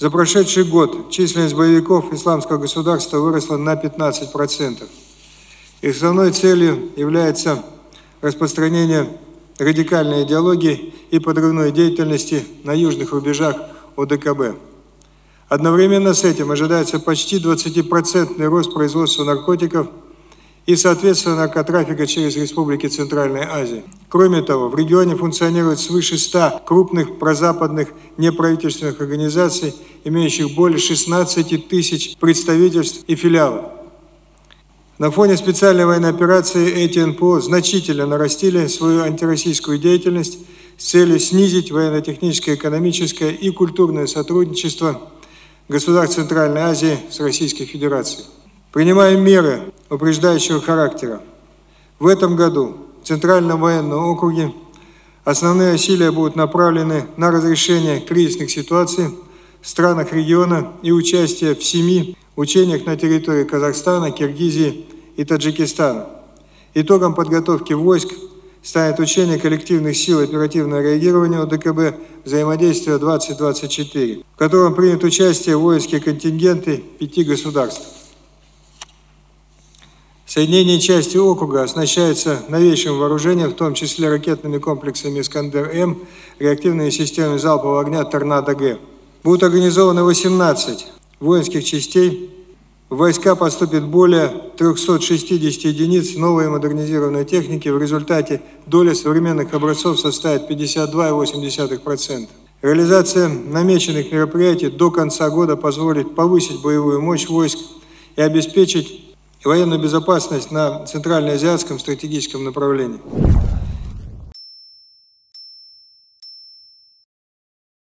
За прошедший год численность боевиков исламского государства выросла на 15%. Их основной целью является распространение радикальной идеологии и подрывной деятельности на южных рубежах ОДКБ. Одновременно с этим ожидается почти 20% рост производства наркотиков и, соответственно, наркотрафика через республики Центральной Азии. Кроме того, в регионе функционирует свыше 100 крупных прозападных неправительственных организаций, имеющих более 16 тысяч представительств и филиалов. На фоне специальной военной операции эти НПО значительно нарастили свою антироссийскую деятельность с целью снизить военно-техническое, экономическое и культурное сотрудничество государств Центральной Азии с Российской Федерацией. Принимаем меры упреждающего характера. В этом году в Центральном военном округе основные усилия будут направлены на разрешение кризисных ситуаций в странах региона и участие в 7 учениях на территории Казахстана, Киргизии и Таджикистана. Итогом подготовки войск станет учение коллективных сил оперативного реагирования ОДКБ «Взаимодействие 2024», в котором примут участие воинские контингенты 5 государств. Соединение части округа оснащается новейшим вооружением, в том числе ракетными комплексами «Искандер-М», реактивными системами залпового огня «Торнадо-Г». Будут организованы 18 воинских частей. В войска поступит более 360 единиц новой модернизированной техники. В результате доля современных образцов составит 52,8%. Реализация намеченных мероприятий до конца года позволит повысить боевую мощь войск и обеспечить военную безопасность на центральноазиатском стратегическом направлении.